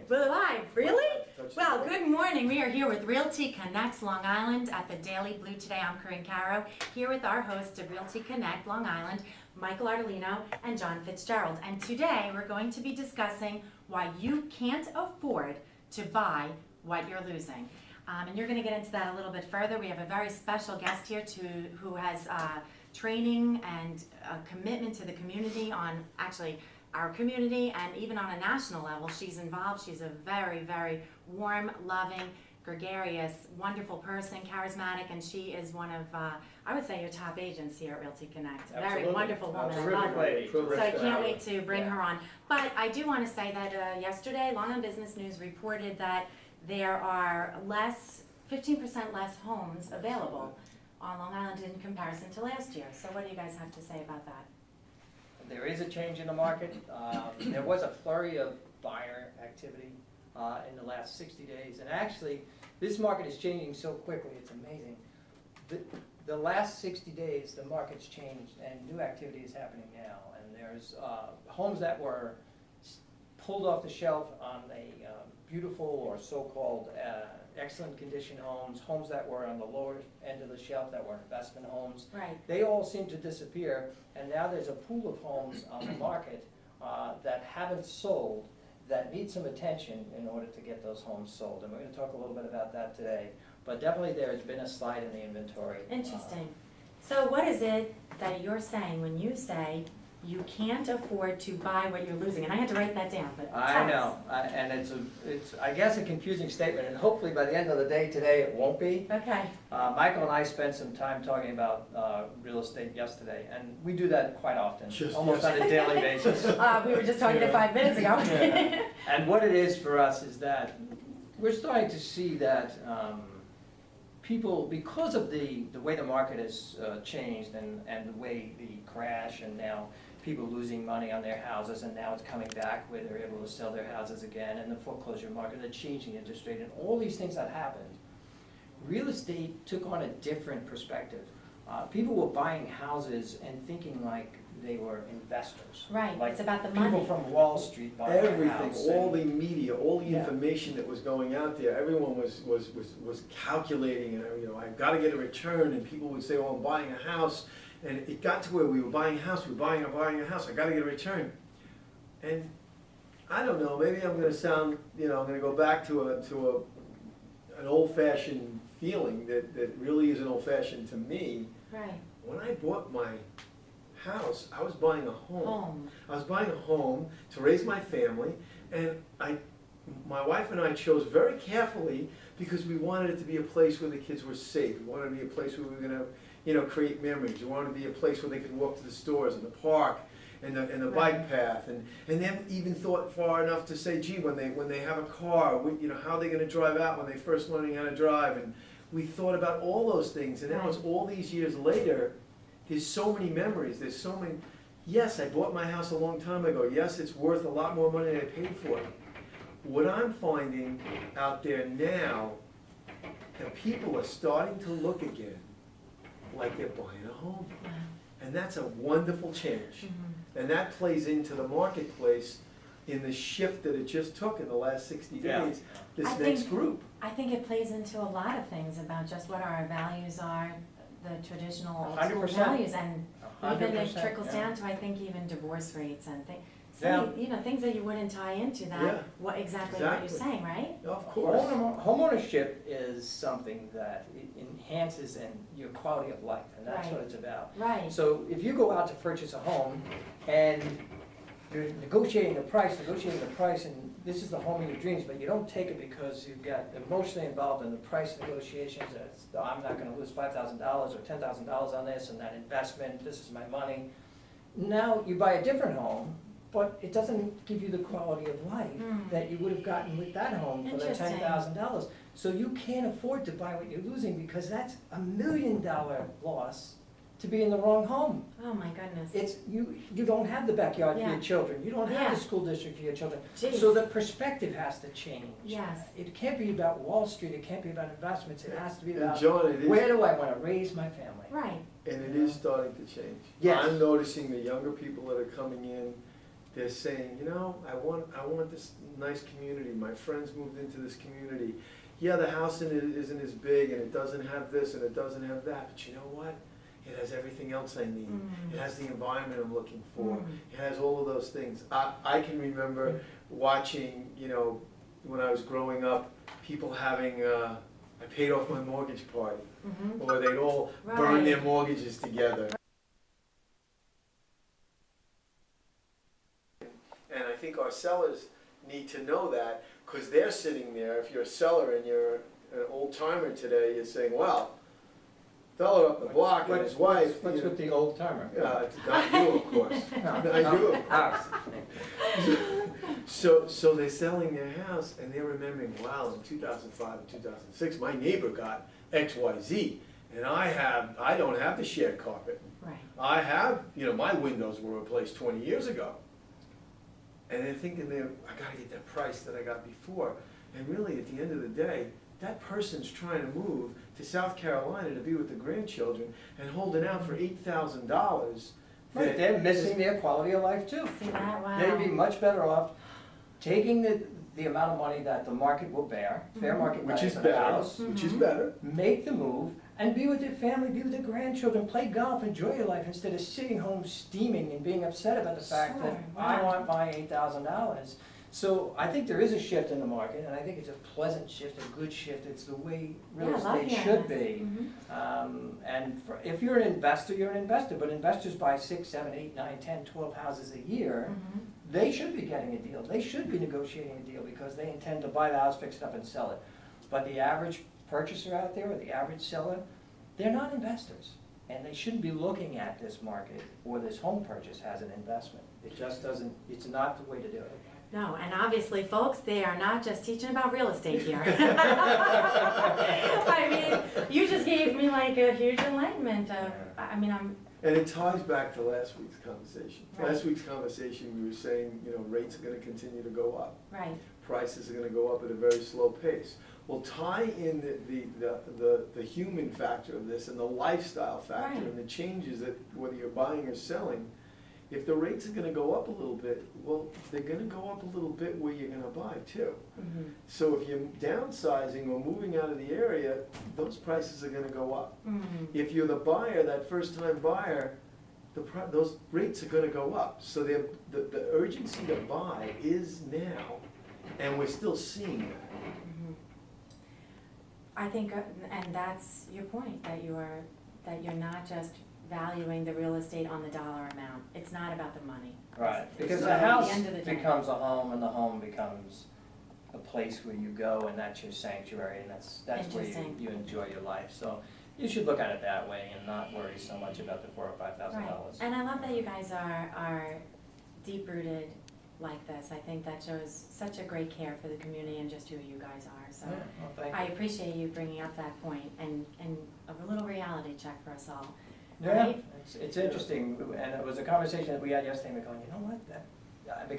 We're live, really? Well, good morning. We are here with Realty Connect Long Island at the Daily Blue today. I'm Corinne Caro, here with our host of Realty Connect Long Island, Michael Ardolino and John Fitzgerald. And today we're going to be discussing why you can't afford to buy what you're losing. And you're going to get into that a little bit further. We have a very special guest here who has training and a commitment to the community on actually our community and even on a national level. She's involved. She's a very, very warm, loving, gregarious, wonderful person, charismatic, and she is one of, I would say, your top agents here at Realty Connect. A very wonderful woman. Terrific lady. So I can't wait to bring her on. But I do want to say that yesterday, Long Island Business News reported that there are 15% less homes available on Long Island in comparison to last year. So what do you guys have to say about that? There is a change in the market. There was a flurry of buyer activity in the last 60 days. And actually, this market is changing so quickly, it's amazing. The last 60 days, the market's changed and new activity is happening now. And there's homes that were pulled off the shelf on a beautiful or so-called excellent condition homes that were on the lower end of the shelf that were investment homes. Right. They all seem to disappear, and now there's a pool of homes on the market that haven't sold that need some attention in order to get those homes sold. And we're going to talk a little bit about that today. But definitely there has been a slide in the inventory. Interesting. So what is it that you're saying when you say you can't afford to buy what you're losing? And I had to write that down, but I know, and it's I guess a confusing statement, and hopefully by the end of the day today it won't be. Okay. Michael and I spent some time talking about real estate yesterday, and we do that quite often, almost on a daily basis. We were just talking 5 minutes ago. And what it is for us is that we're starting to see that people, because of the way the market has changed and the way the crash and now people losing money on their houses, and now it's coming back where they're able to sell their houses again, and the foreclosure market, the changing interest rate, and all these things that happened, real estate took on a different perspective. People were buying houses and thinking like they were investors. Right, like it's about the money. People from Wall Street buying a Everything, house. all the media, all the Yeah. information that was going out there, everyone was calculating, and I've got to get a return, and people would say, oh, I'm buying a house, and it got to where we were buying a house, we were buying a house, I got to get a return. And I don't know, maybe I'm going to sound, I'm going to go back to an old-fashioned feeling that really isn't old-fashioned to me. Right. When I bought my house, I was buying a Home. I was buying a home to raise my family, and my wife and I chose very carefully because we wanted it to be a place where the kids were safe. We wanted it to be a place where we were going to, create memories. We wanted it to be a place where they could walk to the stores and the park and the bike path, and then even thought far enough to say, gee, when they have a car, how are they going to drive out when they're first learning how to drive? And we thought about all those things, and now it's all these years later. There's so many memories. There's so many. Yes, I bought my house a long time ago. Yes, it's worth a lot more money than I paid for it. What I'm finding out there now, that people are starting to look again like they're buying a home. And that's a wonderful change. And that plays into the marketplace in the shift that it just took in the last 60 days, next group. I think it plays into a lot of things about just what our values are, the traditional old school 100%. values, and even it 100%, trickles yeah. down to, I think, even divorce rates and things. Yeah. Things that you wouldn't tie into that. Yeah. What you're saying, right? Of course. Homeownership is something that it enhances your quality of life, and that's what it's about. Right. So if you go out to purchase a home and you're negotiating the price, and this is the home of your dreams, but you don't take it because you've got emotionally involved in the price negotiations. I'm not going to lose $5,000 or $10,000 on this, and that investment, this is my money. Now you buy a different home, but it doesn't give you the quality of life that you would have gotten with that home for the $10,000. So you can't afford to buy what you're losing, because that's $1 million loss to be in the wrong home. Oh my goodness. It's you don't have the backyard for Yeah. your children. You don't have Yeah. the school district for your children. Jeez. So the perspective has to change. Yes. It can't be about Wall Street. It can't be about investments. It has to be And about John, it is, where do I want to raise my family. Right. and it is starting to change. Yes. I'm noticing the younger people that are coming in, they're saying, you know, I want this nice community, my friends moved into this community. Yeah, the house isn't as big, and it doesn't have this, and it doesn't have that, but you know what? It has everything else I need. It has the environment I'm looking for. It has all of those things. I can remember watching, you know, when I was growing up, people having, I paid off my mortgage party, or they'd all burn their mortgages together. And I think our sellers need to know that, because they're sitting there, if you're a seller and you're an old timer today, you're saying, well, fella up the block and his wife. What's with the old timer? It's not you, of course. Not you, of course. So they're selling their house and they're remembering, wow, in 2005 and 2006, my neighbor got XYZ, and I don't have the shared carpet. Right. I have, you know, my windows were replaced 20 years ago. And they're thinking, I gotta get that price that I got before. And really, at the end of the day, that person's trying to move to South Carolina to be with the grandchildren and holding out for $8,000. Right, they're missing their quality of life too. See that? Wow. They'd be much better off taking the amount of money that the market will bear, fair market value for the house, which is better. make the move, and be with their family, be with their grandchildren, play golf, enjoy your life, instead of sitting home steaming and being upset about the fact that I want my $8,000. So I think there is a shift in the market, and I think it's a pleasant shift, a good shift. It's the way real estate should be. And if you're an investor, you're an investor, but investors buy 6, 7, 8, 9, 10, 12 houses a year. They should be getting a deal. They should be negotiating a deal because they intend to buy the house, fix it up, and sell it. But the average purchaser out there, or the average seller, they're not investors. And they shouldn't be looking at this market or this home purchase as an investment. It just doesn't, it's not the way to do it. No, and obviously, folks, they are not just teaching about real estate here. I mean, you just gave me like a huge enlightenment of, And it ties back to last week's conversation. Right. Last week's conversation, we were saying, you know, rates are gonna continue to go up. right, Prices are gonna go up at a very slow pace. Well, tie in the human factor of this and the lifestyle factor Right. and the changes that, whether you're buying or selling, if the rates are gonna go up a little bit, well, they're gonna go up a little bit where you're gonna buy too. So if you're downsizing or moving out of the area, those prices are gonna go up. If you're the buyer, that first-time buyer, those rates are gonna go up. So the urgency to buy is now, and we're still seeing that. I think, and that's your point, that you're not just valuing the real estate on the dollar amount. It's not about the money. Right, It's because at the house end of the day. becomes a home, and the home becomes a place where you go, and that's your sanctuary, and that's where Interesting. you enjoy your life. So you should look at it that way and not worry so much about the $4,000 or $5,000. And I love that you guys are deep-rooted like this. I think that shows such a great care for the community and just who you guys are. So Yeah, well, thank I you. appreciate you bringing up that point and a little reality check for us all. Yeah, Right? it's interesting, and it was a conversation that we had yesterday, and we're going, you know what,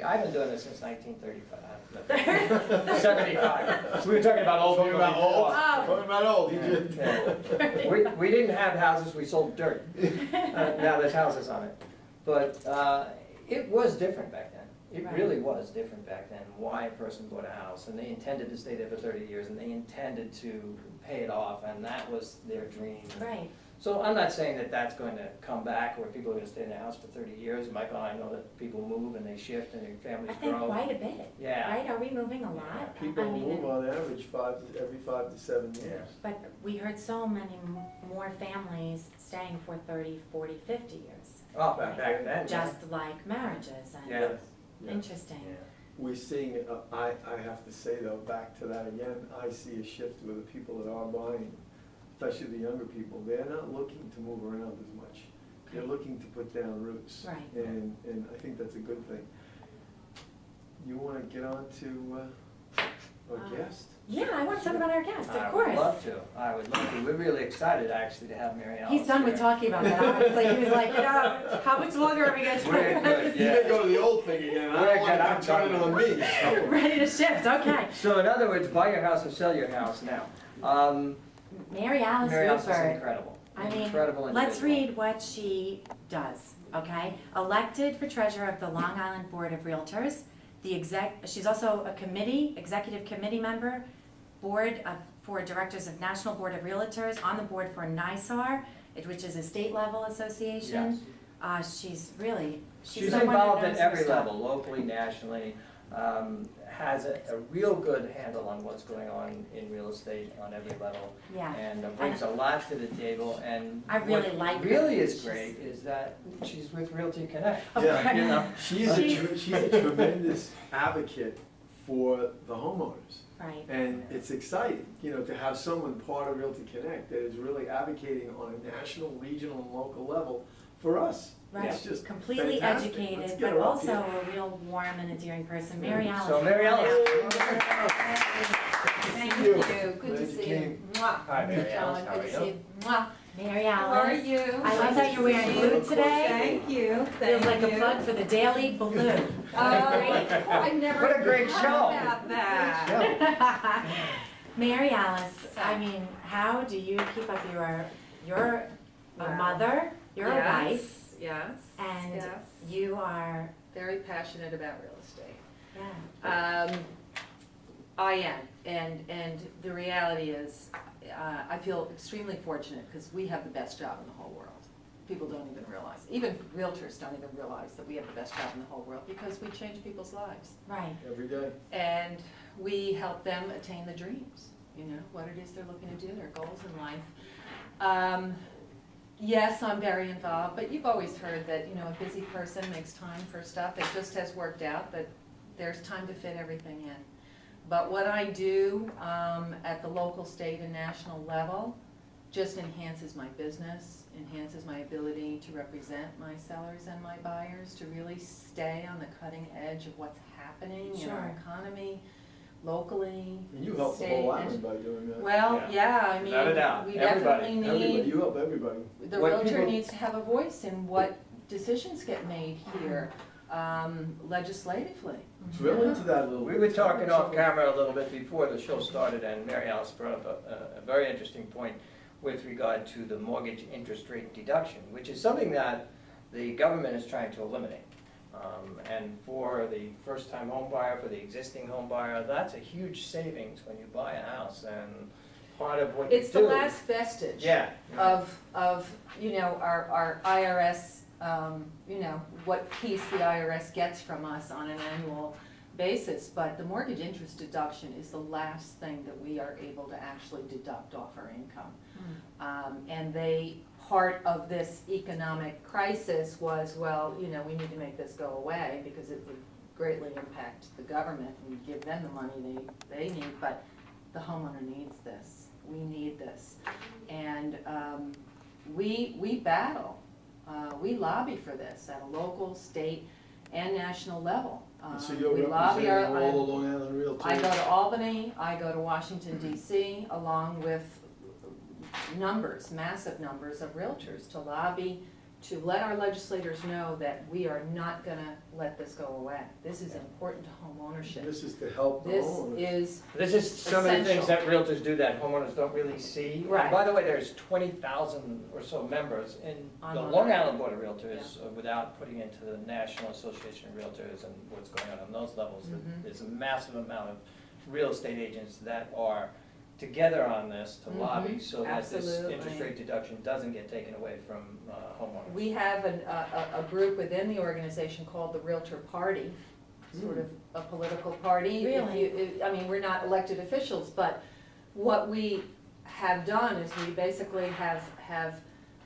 I've been doing this since 1935, 75. We were talking about old people before. Talking about old, We didn't have houses, we sold dirt. Now there's houses on it. But it was different back then. It Right. really was different back then, why a person bought a house, and they intended to stay there for 30 years, and they intended to pay it off, and that was their dream. Right. So I'm not saying that that's going to come back, or people are going to stay in their house for 30 years. Michael and I know that people move and they shift and their I families think grow. quite a bit. Yeah. Right? Are we moving a lot? People I mean, move on average every 5 to 7 years. Yeah. But we heard so many more families staying for 30, 40, 50 years. Oh, back then. Just like marriages and Yeah. Yeah. interesting. Yeah. We're seeing, I have to say though, back to that again, I see a shift with the people that are buying, especially the younger people. They're not looking to move around as much. They're looking to put down roots. Right. And I think that's a good thing. You wanna get on to our guest? Yeah, I want to talk about our guest, of I would course. love to. I would love to. We're really excited actually to have Mary Alice He's done with here. talking about that, honestly. He was like, how much longer are we going to talk We're about good, this? You may go to the old thing again, I We're don't want good. to I'm turn it on me. Ready to shift, okay. So in other words, buy your house or sell your house now. Mary Alice Mary Alice is Rupert. incredible. I mean, Incredible let's individual. read what she does. okay? Elected for treasurer of the Long Island Board of Realtors. She's also a executive committee member, for directors of National Board of Realtors, on the board for NYSAR, which is a state level association. She's someone who involved knows at her every stuff. level, locally, nationally, has a real good handle on what's going on in real estate on every level. Yeah. And brings a lot to the table, and I really like what her. really is great is that she's with Realty Connect. Yeah. You know? She's a tremendous advocate for the homeowners. Right. And it's exciting, to have someone part of Realty Connect that is really advocating on a national, regional, and local level for us. Right, It's just completely fantastic. Let's educated, get but her up also here. a real warm and endearing person. Mary Alice. So Mary Alice. Thank you. you. Glad Good to you see you. came. Mwah. Hi, Mary Alice, John, how good are to see you? you. Mwah. Mary How are Alice. you? I love that you're wearing blue today. Thank you. Feels like a Thank plug you. for the Daily Blue. I never What a great thought show. about that. Mary Alice, I mean, how do you keep up you're a Wow. mother, you're a wife, Yes, and yes. you are, Very passionate about real estate. yeah, I am, and the reality is, I feel extremely fortunate because we have the best job in the whole world. People don't even realize, even realtors don't even realize that we have the best job in the whole world because we change people's lives. right, Every day. And we help them attain the dreams, what it is they're looking to do, their goals in life. Yes, I'm very involved, but you've always heard that, a busy person makes time for stuff. It just has worked out that there's time to fit everything in. But what I do at the local, state, and national level just enhances my business, enhances my ability to represent my sellers and my buyers, to really stay on the cutting edge of what's happening in our Sure. economy, locally, And you help the state, whole and- island by doing that. Well, Yeah. yeah, I mean, Without a doubt. we Everybody. definitely Everybody, need, you help everybody. the What realtor people- needs to have a voice in what decisions get made here, legislatively. Drill into that a little bit. We were talking off camera a little bit before the show started, and Mary Alice brought up a very interesting point with regard to the mortgage interest rate deduction, which is something that the government is trying to eliminate. And for the first-time home buyer, for the existing home buyer, that's a huge savings when you buy a house, and part of what you do. It's the last vestige Yeah. of, our IRS, what piece the IRS gets from us on an annual basis. But the mortgage interest deduction is the last thing that we are able to actually deduct off our income. And part of this economic crisis was, we need to make this go away because it would greatly impact the government and give them the money they need, but the homeowner needs this. We need this. And we battle, we lobby for this at a local, state, and national level. So you're We lobby representing all the Long Island Realtors. I go to Albany, I go to Washington DC, along with massive numbers of realtors to lobby, to let our legislators know that we are not gonna let this go away. This is important to home ownership. This is to help the This homeowners. is, This is some of the things essential. that realtors do that homeowners don't really see. Right. And by the way, there's 20,000 or so members in On the Long Long Island. Island Board of Realtors, without putting into the National Association of Realtors and what's going on those levels. Mhm. There's a massive amount of real estate agents that are together on this to lobby Mhm. so that this Absolutely. interest rate deduction doesn't get taken away from homeowners. we have a group within the organization called the Realtor Party, sort of a political party. Really? We're not elected officials, but what we have done is we basically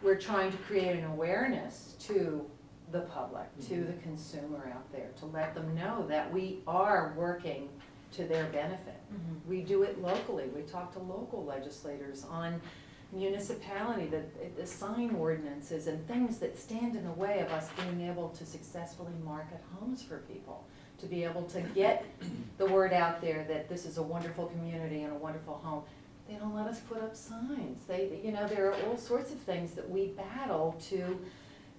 we're trying to create an awareness to the public, to the consumer out there, to let them know that we are working to their benefit. Mhm. We do it locally. We talk to local legislators on municipality, the sign ordinances and things that stand in the way of us being able to successfully market homes for people, to be able to get the word out there that this is a wonderful community and a wonderful home. They don't let us put up signs. There are all sorts of things that we battle to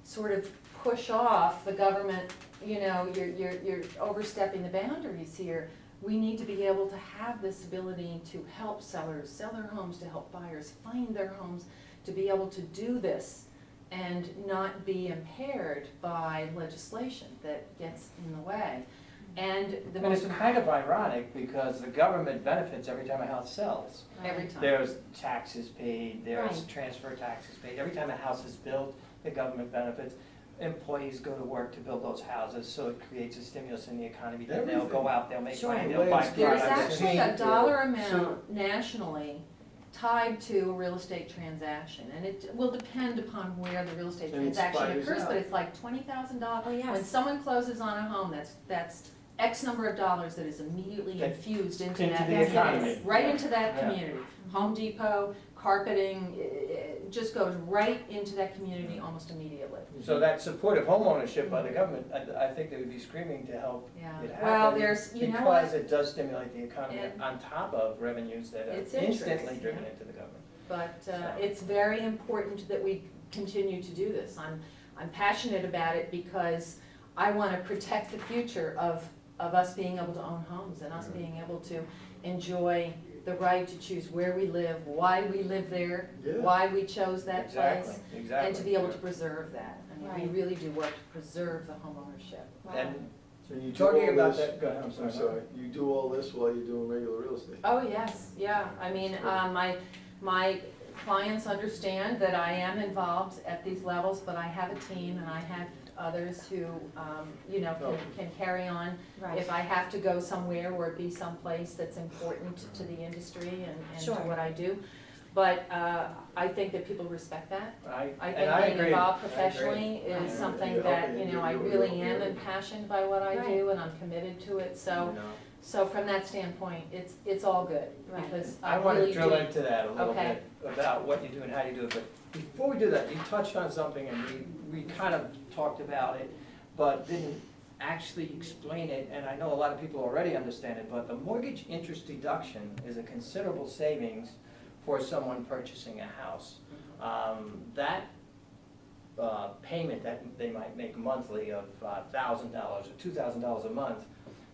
sort of push off the government, you're overstepping the boundaries here. We need to be able to have this ability to help sellers sell their homes, to help buyers find their homes, to be able to do this and not be impaired by legislation that gets in the way. And the And it's most, kind of ironic because the government benefits every time a house sells. every time. There's taxes paid, there's Right. transfer taxes paid. Every time a house is built, the government benefits. Employees go to work to build those houses, so it creates a stimulus in the economy. Then they'll go Everything. out, they'll make Sure. money, The they'll way buy it's There's products. actually a dollar So- amount nationally tied to a real estate transaction, and it will depend upon where the real estate And it transaction spiders occurs, out. but it's like $20,000. Oh, yes. When someone closes on a home, that's X number of dollars that is immediately That- infused into Into that. the Yes, it economy. is. Right Yeah. into that Yeah. community. Home Depot, carpeting, it just goes right into that community almost immediately. So that support of homeownership by the government, I think they would be screaming to help Yeah. it happen. Well, there's, you know what? Because it does stimulate the economy And- on top of revenues that are It's instantly interest, driven yeah. into the government. But So- it's very important that we continue to do this. I'm passionate about it because I want to protect the future of us being able to own homes and us being able to enjoy the right to choose where we live, why we live there, Yeah. why we chose that place, Exactly. and to be able to preserve that. I mean, Right. we really do work to preserve the home ownership. And And you do talking all about this- that, go ahead, I'm sorry. I'm sorry, you do all this while you're doing regular real estate? Oh, yes, yeah, I mean, my clients understand that I am involved at these levels, but I have a team and I have others who, you know, can carry on. Right. If I have to go somewhere or be someplace that's important to the industry and to Sure. what I do. But I think that people respect that. I And think I being agree. involved I agree. professionally Right. is something Yeah, that, okay, you know, you're- I you're- really you're- am impassioned by what I do and I'm committed to it, so. You know. So from that standpoint, it's all good, Right. because I I want really to do. drill into that a little Okay. bit, about what you do and how you do it, but before we do that, you touched on something and we kind of talked about it, but didn't actually explain it, and I know a lot of people already understand it, but the mortgage interest deduction is a considerable savings for someone purchasing a house. That payment that they might make monthly of $1,000 or $2,000 a month,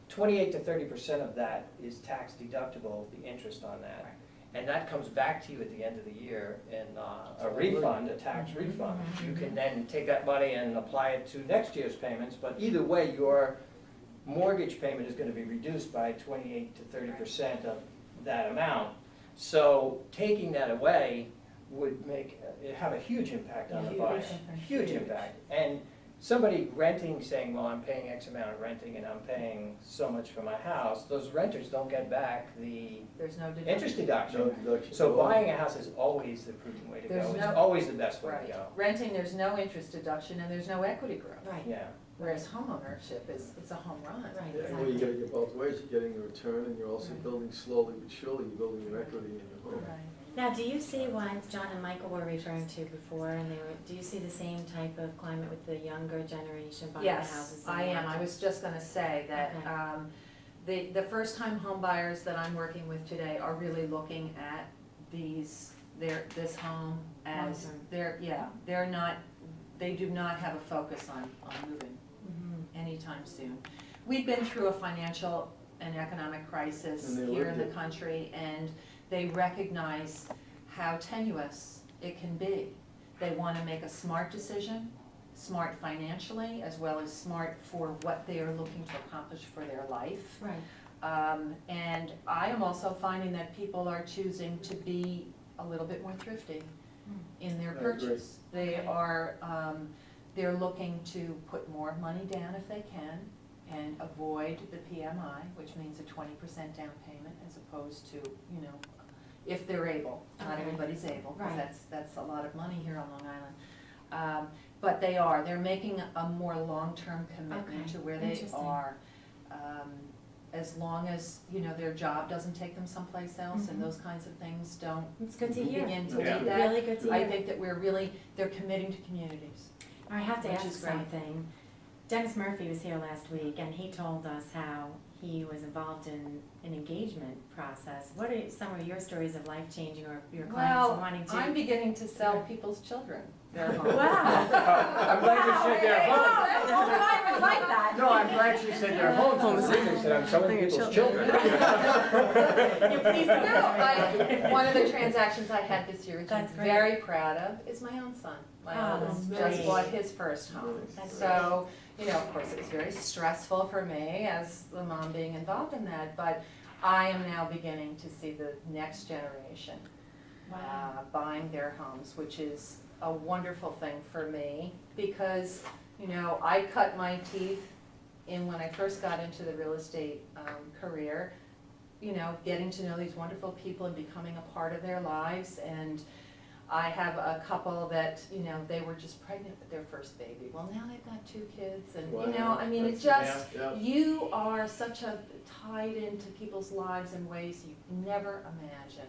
28 to 30% of that is tax deductible, the interest on that. And that comes back to you at the end of the year in a refund, a tax refund. You can then take that money and apply it to next year's payments, but either way, your mortgage payment is gonna be reduced by 28 to 30% of that amount. So taking that away would have a huge impact on the Huge buyer. difference. Huge impact. And somebody renting, saying, well, I'm paying X amount of renting and I'm paying so much for my house, those renters don't get back the There's no deduction. interest deduction. No deduction. So buying a house is always the prudent way to There's go, it's no- always the best way Right. to go. Renting, there's no interest deduction and there's no equity growth. Right. Yeah, Whereas homeownership it's a home run. Right, Yeah, well, you gotta get both ways, you're getting a return and you're also Right. building slowly but surely, you're building your equity in your home. Right. Now, do you see what John and Michael were referring to before, and do you see the same type of climate with the younger generation buying the houses? Yes, I am. I was just gonna say that, Okay. the first-time home buyers that I'm working with today are really looking at this home as, Long-term. they do not have a focus on moving Mhm. anytime soon. We've been through a financial and economic crisis And they here in lived the it. country, and they recognize how tenuous it can be. They want to make a smart decision, smart financially, as well as smart for what they are looking to accomplish for their life. Right, And I am also finding that people are choosing to be a little bit more thrifty in their I agree. purchase. They are, they're looking to put more money down if they can and avoid the PMI, which means a 20% down payment as opposed to, you know, if they're able. Not Okay. everybody's able, because Right. that's a lot of money here on Long Island. But they're making a more long-term commitment Okay. to where they Interesting. are. As long as, you know, their job doesn't take them someplace else and Mhm. those kinds of things don't it's good to hear. begin to Yeah. lead that. Really good to I hear. think that they're committing to communities. I have to which ask is great. something. Dennis Murphy was here last week, and he told us how he was involved in an engagement process. What are some of your stories of life changing, or your clients wanting to? I'm beginning to sell people's children their homes. Wow. I'm glad you said their homes. The whole time was like that. No, I'm glad she said their homes, they said I'm selling people's children. You please don't. No, one of the transactions I had this year, which I'm That's great. very proud of, is my own son. My Oh, oldest that's just great. bought his first home. That's So, of course, it was very stressful for me as the mom being involved in that, but I am now beginning to see the next generation Wow. buying their homes, which is a wonderful thing for me because, I cut my teeth in when I first got into the real estate career, getting to know these wonderful people and becoming a part of their lives. And I have a couple that, they were just pregnant with their first baby. Well, now they've got 2 kids and, Wow. it's That's- just, yeah. you are such a tied into people's lives in ways you never imagine.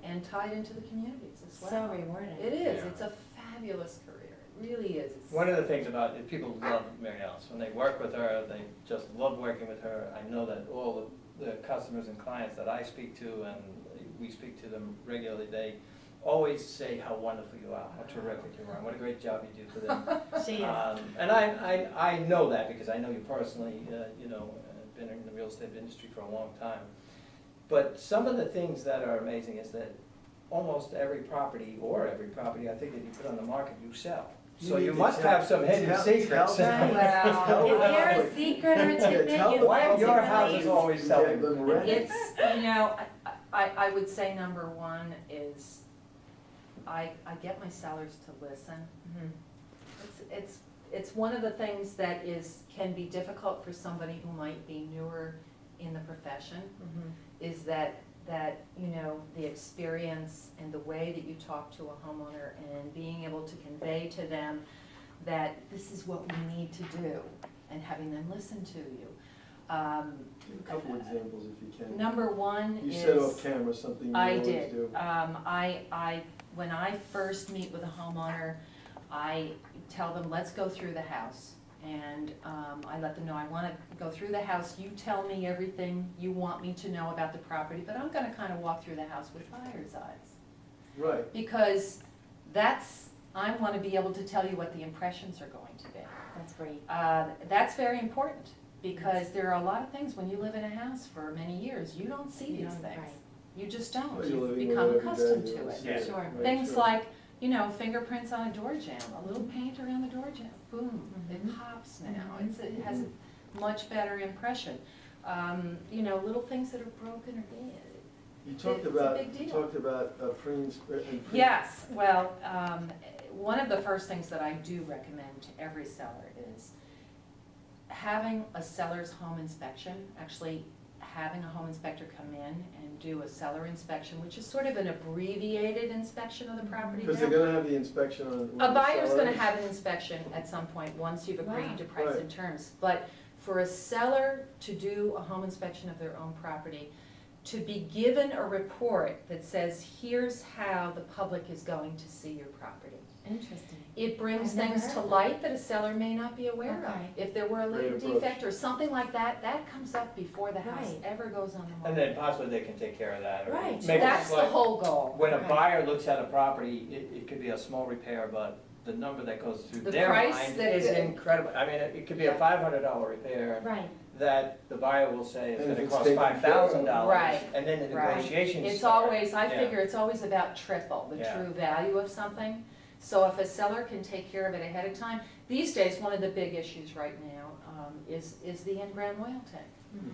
And tied into the communities as well. So rewarding. It is, Yeah. it's a fabulous career, it really is. It's- One of the things about it, people love Mary Alice. When they work with her, they just love working with her. I know that all the customers and clients that I speak to, and we speak to them regularly, they always say how wonderful you are, how terrific you are, and what a great job you do for them. She is. And I know that because I know you personally, been in the real estate industry for a long time. But some of the things that are amazing is that almost every property, I think that you put on the market, you sell. So need you to must tell- have some hidden tell- secrets. tell- Right. Well, Is there a secret or a tidbit tell you'd them like Why to your house is release? always Yeah, selling? them rent. It's, I would say number one is I get my sellers to listen. Mhm. It's one of the things that can be difficult for somebody who might be newer in the profession, Mhm. is that, the experience and the way that you talk to a homeowner and being able to convey to them that this is what we need to do and having them listen to you. Give a couple examples if you can. Number one You is. said off camera something you I always did. do. When I first meet with a homeowner, I tell them, let's go through the house. And I let them know, I wanna go through the house, you tell me everything you want me to know about the property, but I'm gonna kinda walk through the house with buyer's eyes. Right. Because I wanna be able to tell you what the impressions are going to be. That's great. That's very important, because there are a lot of things, when you live in a house for many years, you don't see You these don't- things. right. You just don't, Well, you're you living become with it every accustomed day, you to don't it. see Yeah, sure. Right, Things sure. like, fingerprints on a door jamb, a little paint around the door jamb, boom, it Mhm. pops now, Mhm. it has a much better impression. Little things that are broken or dead. You talked It's a about, big you deal. talked about Yes, well, one of the first things that I do recommend to every seller is having a seller's home inspection, actually having a home inspector come in and do a seller inspection, which is sort of an abbreviated inspection of the property. Because now. they're gonna have the inspection on. A buyer's gonna have an inspection at some point, once you've Wow. agreed to price Right. and terms. But for a seller to do a home inspection of their own property, to be given a report that says, here's how the public is going to see your property. Interesting. It brings I've never things heard to of light that a seller may not be aware of. Okay. If there were a Great latent approach. defect or something like that, that comes up before the house Right. ever goes on the market. And then possibly they can take care of that, or Right, make it That's the like, whole goal. when a Right. buyer looks at a property, it could be a small repair, but the number that goes through The their price mind that is the- incredible. I mean, it could be a Yeah. $500 repair Right. that the buyer will say is And if gonna it's cost taken care of. $5,000. Right. And then the Right. negotiations It's start. always, I Yeah. figure it's always about triple, the Yeah. true value of something. So if a seller can take care of it ahead of time, these days, one of the big issues right now is the in-ground oil tank,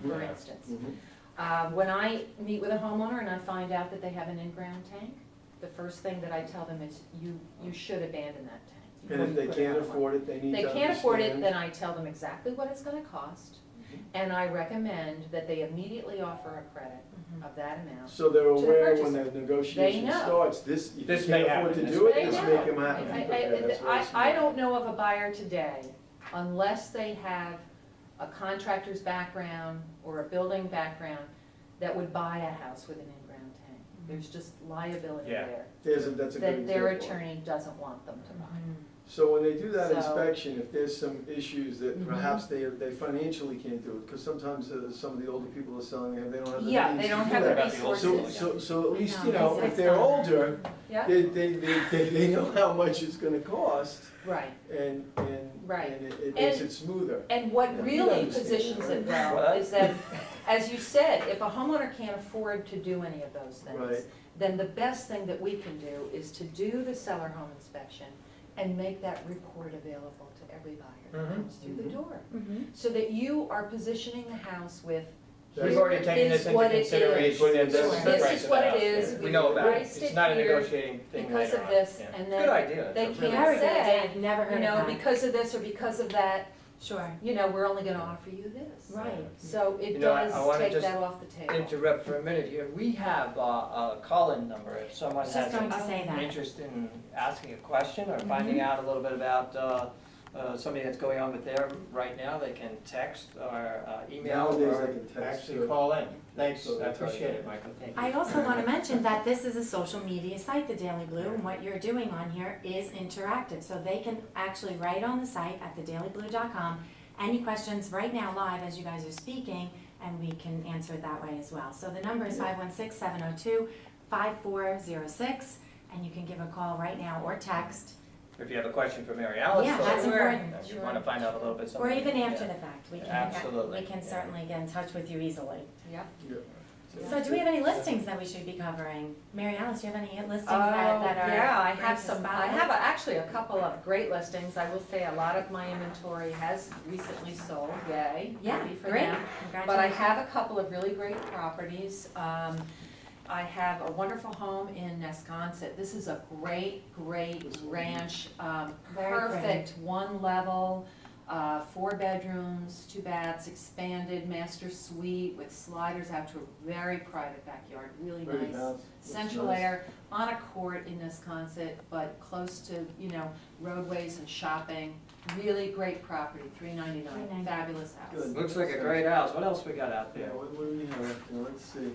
for Mhm. instance. Mhm. When I meet with a homeowner and I find out that they have an in-ground tank, the first thing that I tell them is, you should abandon that tank. And before if you they put it can't on one." afford it, they need to They understand. can't afford it, then I tell them exactly what it's gonna cost, Mhm. and I recommend that they immediately offer a credit Mhm. of that amount. So they're To the aware when purchaser. the negotiation They know. starts, this, if This you may can't afford happen, to this do it, They this know. make them happen. Yeah, that's very I smart. don't know of a buyer today, unless they have a contractor's background or a building background, that would buy a house with an in-ground tank. There's just liability Yeah. there, That's a good that their example. attorney doesn't want them to buy. Mhm. So when they do that So- inspection, if there's some issues that Mhm. perhaps they financially can't do it, because sometimes some of the older people are selling it, they don't have the Yeah, means they to don't do have the that. the old So, resources. so at least, know. you know, Basic if they're stuff. older, Yeah, they know how much it's gonna cost, right, and Right. And it makes And- it smoother. And what Yeah. really You understand, positions it well What? is that, as you said, if a homeowner can't afford to do any of those things, Right. then the best thing that we can do is to do the seller home inspection and make that report available to every buyer that Mhm. comes through the Mhm. door. Mhm. So that you are positioning the house with, We've We've here already taken this is into what it is. consideration. Put it in This this is the This price is of what the it house. is. Yeah. We We know about it. priced It's it not a here negotiating thing because later of on. this, Yeah. and Good then idea. they It's a really- can't Very good idea, say, I've never heard you of know, that. because of this or because of that, Sure, you know, we're only gonna offer you this. right. So it You know, I does wanna take just that off the table. Interrupt for a minute here. We have a call-in number if someone Just has going to an say that. interest in asking a question or finding out a little bit about something that's going on with there right now. They can text or email Nowadays, or they can text, actually too. call in. Thanks, So I that's appreciate right. it, Michael. Thank you. I also want to mention that this is a social media site, the Daily Blue, and what you're doing on here is interactive. So they can actually write on the site at thedailyblue.com any questions right now live as you guys are speaking, and we can answer it that way as well. So the number is 516-702-5406, and you can give a call right now or text, If you have a question for Mary Alice. Yeah, or- that's important. and you want to find out a little bit or something. even after yeah. the fact. We Absolutely. can certainly get in touch with you easily. Yep. Yeah. So do we have any listings that we should be covering? Mary Alice, do you have any listings Oh, that are? yeah, I great have to some, spot I on? have actually a couple of great listings. I will say a lot of my inventory has recently sold, yay, Yeah, happy for great, them. congratulations. But I have a couple of really great properties. I have a wonderful home in Nesconset. This is a great, great ranch, Very pretty. perfect, one level, 4 bedrooms, 2 baths, expanded master suite with sliders out to a very private backyard, really Pretty nice. house. Looks Central nice. air, on a court in Nesconset, but close to, you know, roadways and shopping. Really great property, $399, $399. fabulous house. Good. Looks like a great house. What else we got out Yeah, there? what do we have? Let's see.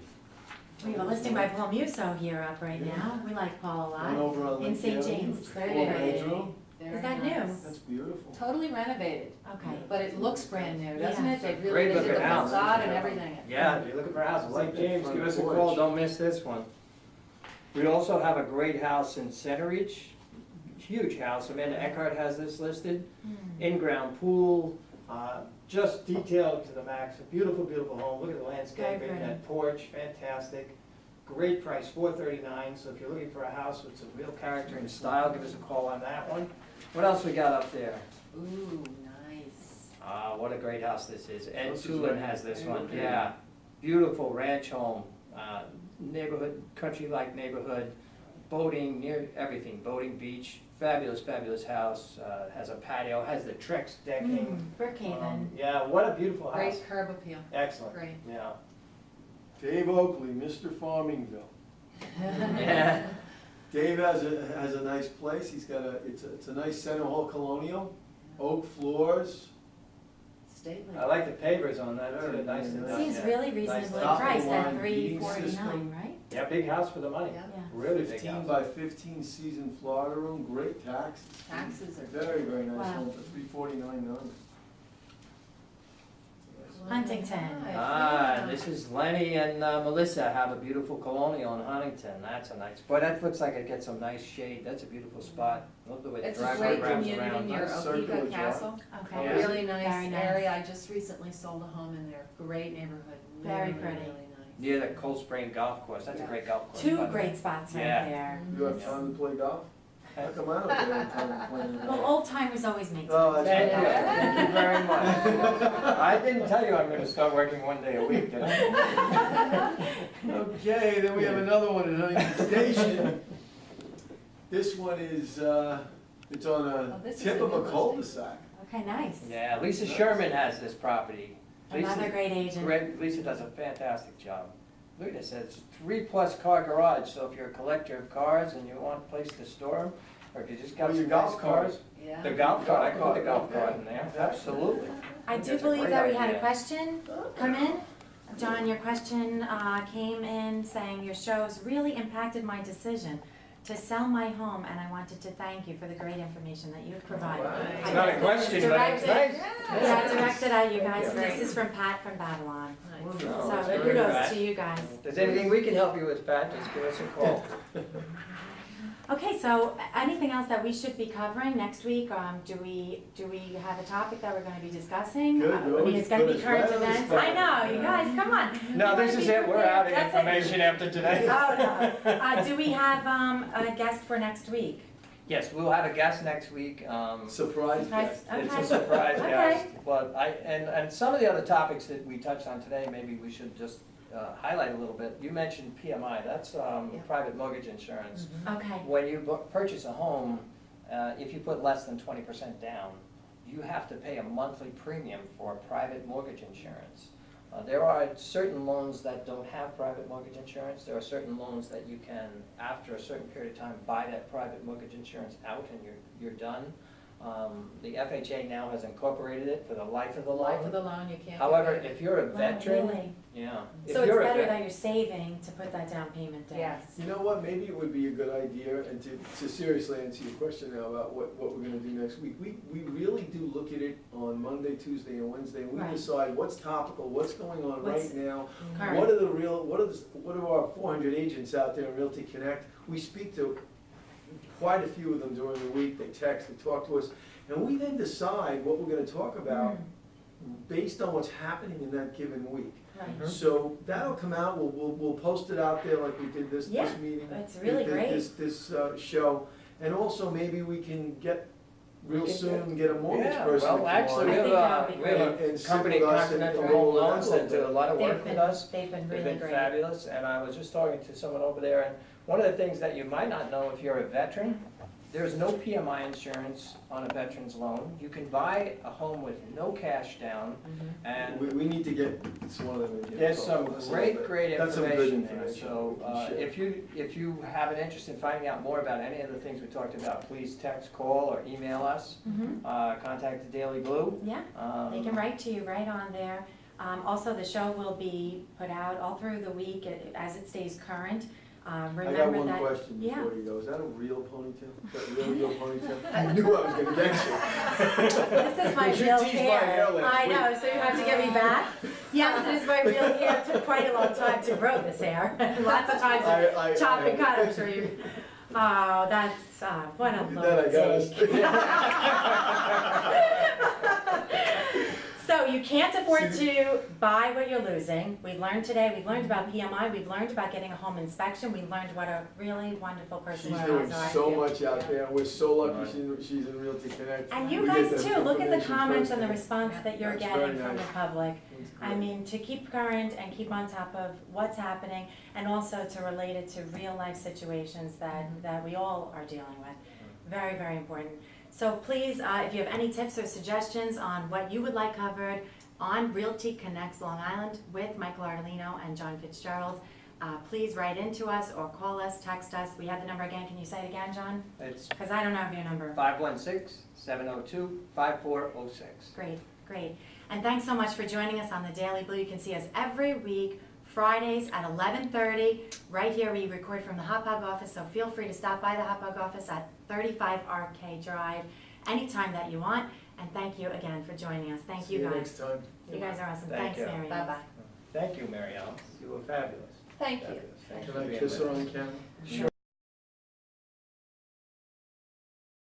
We have a listing by Paul Musso here up right now. We like Paul a One lot. over on In Lake St. Avenue. James. Very Four pretty. bedroom. Very Is that new? nice. That's beautiful. Totally renovated, Okay. but it looks brand new, doesn't Yeah. it? They Great really did looking the house. facade and everything. Yeah, if you're looking for houses like Like that James, front give us a porch. call, don't miss this one. We also have a great house in Center Reach, huge house, Amanda Eckhart has this listed. Hmm. In-ground pool, just detailed to the max, a beautiful, beautiful home, look at the Very landscaping, pretty. that porch, fantastic. Great price, $439, so if you're looking for a house with some real character and style, give us a call on that one. What else we got up there? Ooh, nice. What a great house this is. Ed This is Tulin right. has this one, Okay. yeah. Beautiful ranch home, neighborhood, country-like neighborhood, boating, near everything, boating, beach, fabulous, fabulous house. Has a patio, has the Trex decking. Brookhaven. Yeah, what a beautiful house. Great curb appeal, Excellent, great. yeah. Dave Oakley, Mr. Farmingville. Yeah. Dave has a nice place. He's got it's a nice center hall colonial, oak floors. Stately. I like the pavers on that, Very too, nice and nice. done, Seems yeah. really Nice reasonably top of the priced at line heating $349, system. right? Yeah, big house for the money, Yeah. Yeah. really big 15 house. by 15 season Florida room, great taxes. Taxes are. Very, very nice Wow. home for $349. Huntington. This is Lenny and Melissa have a beautiful colonial in Huntington. That's a nice, boy, that looks like it gets some nice shade. That's a beautiful spot. Love the way the It's a driveway great wraps community around. near Nice circular Opeka drive. Castle. Okay. Yeah. Really Very nice nice. area. I just recently sold a home in there. Great neighborhood. Very Really, pretty. really nice. Near the Cold Spring Golf Course. That's a Yeah. great golf course. Two by the way. great spots right Yeah. there. You have time to play golf? How come I don't get any time to play any Well, golf? old timers always make Oh, time. that's Thank you, right. thank you very much. I didn't tell you I'm gonna start working one day a week, did I? Okay, then we have another one in Huntington Station. This one is, it's on Oh, a this is tip a of a good cul-de-sac. Okay, nice. Yeah, Lisa Sherman has this property. Another Lisa- great agent. Lisa does a fantastic job. Look at this, it's a 3+ car garage, so if you're a collector of cars and you want a place to store them, or if you just got Or your some golf nice cars. Yeah. The golf cart, I put the golf Yeah. cart in there, absolutely. I do That's a believe great that we had a idea. question come in. John, your question came in saying your shows really impacted my decision to sell my home, and I wanted to thank you for the great information that you've provided. Right. I It's not a guess this question, is but it's directed- nice. Yeah, directed at you guys. Yeah. This is from Pat from Babylon. Nice. Wonderful. Oh, So that's very kudos good. to you guys. If there's anything we can help you with, Pat, just give us a call. Okay, so anything else that we should be covering next week? Do we have a topic that we're gonna be discussing? Good, I you mean, always it's gonna put be us current right on the events. spot. I know, you guys, come on. No, You this wanna is be it, we're out of prepared. That's it. information after today. Oh, no. Do we have a guest for next week? Yes, we'll have a guest next week. Surprise Surprise. guest. It's Okay. a surprise Okay. guest, but and some of the other topics that we touched on today, maybe we should just highlight a little bit. You mentioned PMI, that's private mortgage insurance. Okay, When you purchase a home, if you put less than 20% down, you have to pay a monthly premium for private mortgage insurance. There are certain loans that don't have private mortgage insurance. There are certain loans that you can, after a certain period of time, buy that private mortgage insurance out and you're done. The FHA now has incorporated it for the life of the Life of loan. the loan, you can't. However, get rid of if you're a wow, veteran, really? yeah. if So it's you're a better vet- that you're saving to put that down payment down? Yes. You know what, maybe it would be a good idea, and to seriously answer your question now about what we're gonna do next week, we really do look at it on Monday, Tuesday, and Wednesday, and we Right. decide what's topical, what's going on What's right now, Current. what are our 400 agents out there in Realty Connect? We speak to quite a few of them during the week, they text, they talk to us, and we then decide what we're gonna talk about based on what's happening in that given week. Right. Mhm. So that'll come out, we'll post it out there like we did this Yeah, meeting. it's really this- great. This show, and also maybe we can get, real We can soon, get a mortgage Yeah, person to well, come actually, on. we I have think that would be we have great. a And sit company, with us Continental and Home roll it out a Loans, little that do a bit. lot of They've work with been, us. they've been They've really been great. fabulous, and I was just talking to someone over there, and one of the things that you might not know if you're a veteran, there's no PMI insurance on a veteran's loan. You can buy a home with no cash down, and We need to get some of them in here. there's so some that's a great, little bit- great that's some good information there. information So, we can share. if you have an interest in finding out more about any of the things we talked about, please text, call, or email us. Mhm. Contact the Daily Blue. Yeah, they can write to you right on there. Also, the show will be put out all through the week as it stays current. I got Remember one that. question yeah. before you go, is that a real ponytail? Is that a real ponytail? I knew I was gonna get you. This is my You real teased my hair hair. last I know, week. so you have to get me back? Yes, it is my real hair. It took quite a long time to grow this hair. Lots of times I- to chop and cut, I'm sure you. Oh, that's, what a That I got us. So you can't afford to buy what you're losing. We've learned today, we've learned about PMI, we've learned about getting a home inspection, we've learned what a really wonderful person She's our doing house are. so much out there, and we're so lucky she's in Realty Connect. And you We guys get too, look at the information comments and the firsthand. response that you're That's getting very from the nice. public. It's I great. mean, to keep current and keep on top of what's happening, and also to relate it to real life situations that we all are dealing with. Very, very important. So please, if you have any tips or suggestions on what you would like covered on Realty Connects Long Island with Michael Ardolino and John Fitzgerald, please write into us or call us, text us. We have the number again. Can you say it again, John? It's Because I don't have your number. 516-702-5406. Great, great. And thanks so much for joining us on the Daily Blue. You can see us every week, Fridays at 11:30. Right here, we record from the Hot Dog office, so feel free to stop by the Hot Dog office at 35 RK Drive anytime that you want. And thank you again for joining us. Thank See you you guys. next time. You guys are awesome. Thank Thanks, you. Mary. Bye-bye. Thank you, Mary Ellen. You were fabulous. Thank you. Fabulous. Thanks Can for I being kiss with her us. on camera? Sure.